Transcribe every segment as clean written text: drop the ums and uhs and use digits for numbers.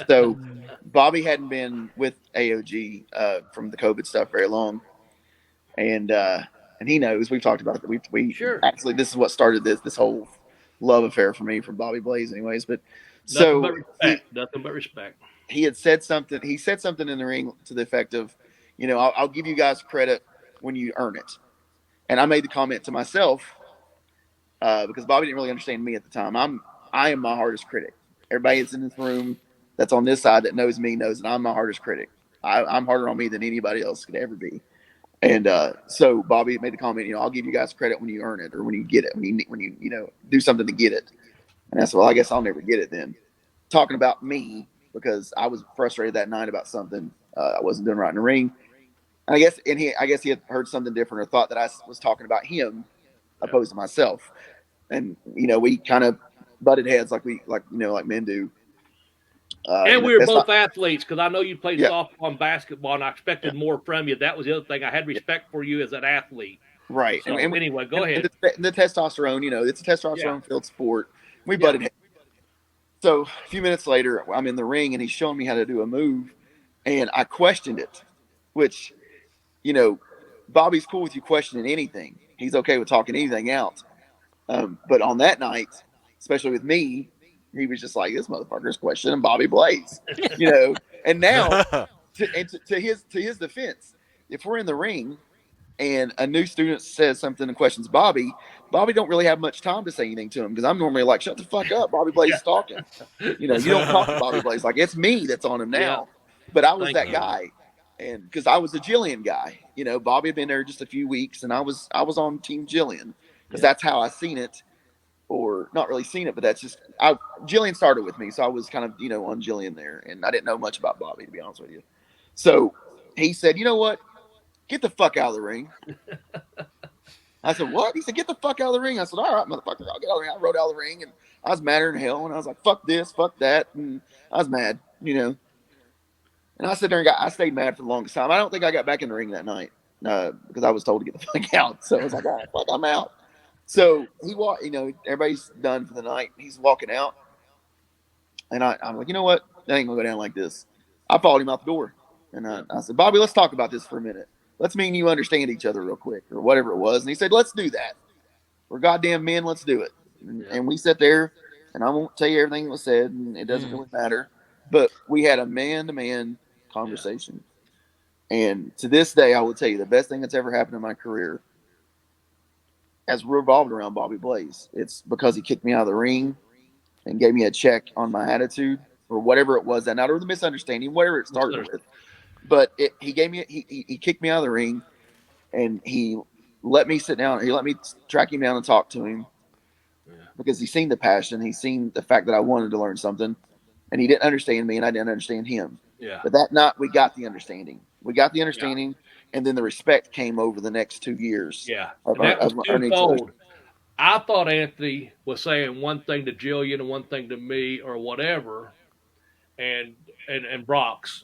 So Bobby hadn't been with AOG from the COVID stuff very long, and uh, and he knows we've talked about it. We Sure. actually this is what started this whole love affair for me from Bobby Blaze, anyways. But Nothing but so respect. Nothing but respect. he had said something. He said something in the ring to the effect of, I'll give you guys credit when you earn it. And I made the comment to myself because Bobby didn't really understand me at the time. I am my hardest critic. Everybody that's in this room that's on this side that knows me knows that I'm my hardest critic. I'm harder on me than anybody else could ever be. And so Bobby made the comment, I'll give you guys credit when you earn it or when you get it, when you do something to get it. And I said, well, I guess I'll never get it then. Talking about me because I was frustrated that night about something I wasn't doing right in the ring. And I guess he had heard something different or thought that I was talking about him Yeah. opposed to myself. And we kind of butted heads like men do. And we were That's both not. athletes because I know you played Yeah, softball and basketball, and I yeah, expected more from you. That was the other thing. I had yeah. respect for you as an athlete. Right. And So anyway, go and ahead. the testosterone, it's a Yeah. testosterone filled sport. We Yeah. butted heads. So a few minutes later, I'm in the ring and he's showing me how to do a move, and I questioned it, which you know, Bobby's cool with you questioning anything. He's okay with talking anything out. But on that night, especially with me, he was just like, "This motherfucker's questioning Bobby Blaze," you know. And now, to his defense, if we're in the ring and a new student says something and questions Bobby, Bobby don't really have much time to say anything to him because I'm normally like, "Shut the fuck up, Bobby Blaze Yeah. is talking." You don't talk to Bobby Blaze like it's me that's on him Yeah. now. But I was Thank that you. guy, and because I was a Jillian guy, Bobby had been there just a few weeks, and I was on Team Jillian because Yeah. that's how I seen it, or not really seen it, but that's just Jillian started with me, so I was kind of on Jillian there, and I didn't know much about Bobby to be honest with you. So he said, "You know what? Get the fuck out of the ring." I said, "What?" He said, "Get the fuck out of the ring." I said, "All right, motherfucker, I'll get out of the ring." I rode out of the ring, and I was madder than hell, and I was like, "Fuck this, fuck that," and I was mad. And I sat there and I stayed mad for the longest time. I don't think I got back in the ring that night because I was told to get the fuck out. So I was like, "All right, fuck, I'm out." So he walked. Everybody's done for the night. He's walking out, and I'm like, "You know what? That ain't gonna go down like this." I followed him out the door, and Yeah. I said, "Bobby, let's talk about this for a minute. Let's me and you understand each other real quick, or whatever it was." And he said, "Let's do that. We're goddamn men. Let's do it." Yeah. And we sat there, and I won't tell you everything that was said, and it doesn't Mm. really matter. But we had a man to man Yeah. conversation. And to this day, I will tell you the best thing that's ever happened in my career has revolved around Bobby Blaze. It's because he kicked me out of the ring and gave me a check on my attitude or whatever it was that night, or the misunderstanding, whatever it started with. Misunderstood. But he gave me he kicked me out of the ring and he let me sit down. He let me track him down and talk to him Yeah. because he seen the passion, he seen the fact that I wanted to learn something, and he didn't understand me, and I didn't understand him. Yeah. But that night, we got the understanding. We got the Yeah. understanding, and then the respect came over the next 2 years Yeah. of, And that was of earning each other. twofold. I thought Anthony was saying one thing to Jillian and one thing to me or whatever, and and Brock's.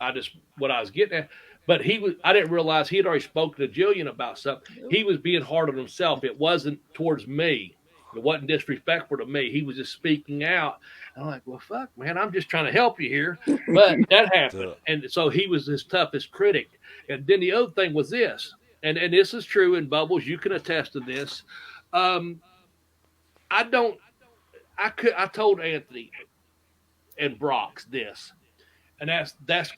I just what I was getting at. But he was I didn't realize he had already spoken to Jillian about something. He was being hard on himself. It wasn't towards me. It wasn't disrespectful to me. He was just speaking out. And I'm like, well, fuck, man, I'm just trying to help you here. But that happened. The- And so he was his toughest critic. And then the other thing was this, and this is true in Bubbles, you can attest to this. Um, I don't I told Anthony and Brock's this, and that's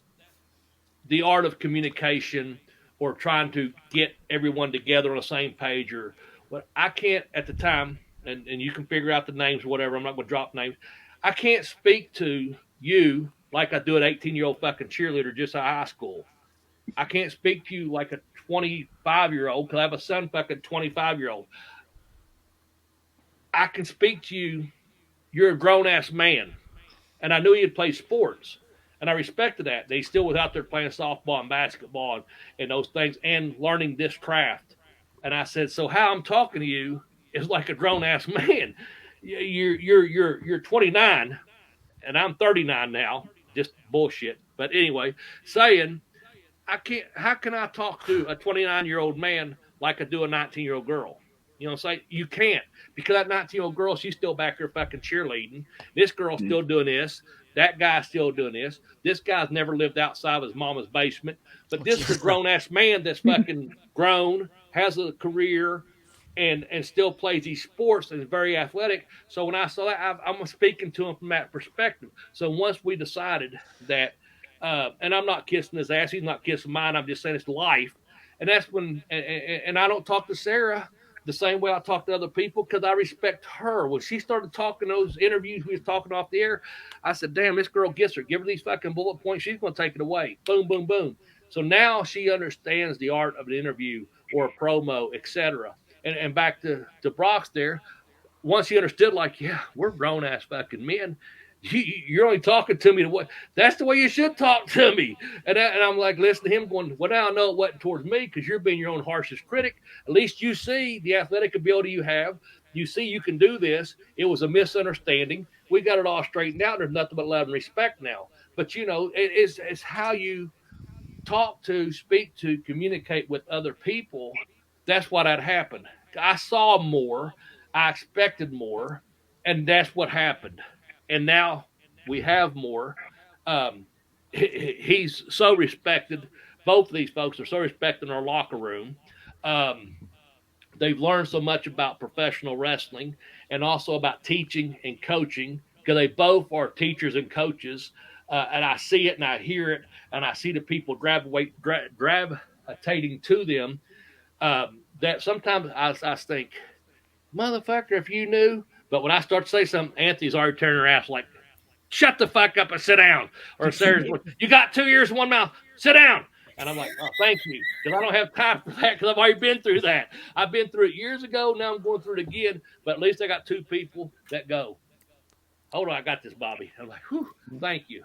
the art of communication or trying to get everyone together on the same page or what I can't at the time and you can figure out the names or whatever. I'm not gonna drop names. I can't speak to you like I do an 18-year-old fucking cheerleader just out of high school. I can't speak to you like a 25-year-old because I have a son fucking 25-year-old. I can speak to you, you're a grown ass man. And I knew he had played sports. And I respected that. He still was out there playing softball and basketball and those things and learning this craft. And I said, so how I'm talking to you is like a grown ass man. You're 29 and I'm 39 now. Just bullshit. But anyway, saying I can't. How can I talk to a 29-year-old man like I do a 19-year-old girl? You know, say you can't because that 19-year-old girl, she's still back here fucking cheerleading. This girl's still doing this. That guy's still doing this. This guy's never lived outside of his mama's basement. But this is a grown ass man that's fucking grown, has a career, and still plays these sports and is very athletic. So when I saw that, I'm speaking to him from that perspective. So once we decided that, and I'm not kissing his ass, he's not kissing mine. I'm just saying it's life, and that's when. And I don't talk to Sarah the same way I talk to other people because I respect her. When she started talking those interviews we was talking off the air, I said, "Damn, this girl gets her. Give her these fucking bullet points. She's going to take it away. Boom, boom, boom." So now she understands the art of an interview or a promo, etc. And back to Brock's there, once he understood, like, yeah, we're grown ass fucking men. You're only talking to me the way that's the way you should talk to me. And I'm like, listening to him going, well, now I know it wasn't towards me because you're being your own harshest critic. At least you see the athletic ability you have. You see you can do this. It was a misunderstanding. We got it all straightened out. There's nothing but love and respect now. But, it's how you talk to, speak to, communicate with other people. That's what had happened. I saw more, I expected more, and that's what happened. And now we have more. He's so respected. Both of these folks are so respected in our locker room. Um, they've learned so much about professional wrestling and also about teaching and coaching because they both are teachers and coaches. And I see it and I hear it and I see the people gravitating to them. That sometimes I think, motherfucker, if you knew. But when I start to say something, Anthony's already turning her ass like, shut the fuck up and sit down. Or Sarah's like, you got 2 ears and one mouth, sit down. And I'm like, oh, thank you. Because I don't have time for that because I've already been through that. I've been through it years ago. Now I'm going through it again. But at least I got two people that go, hold on, I got this, Bobby. I'm like, whew, thank you.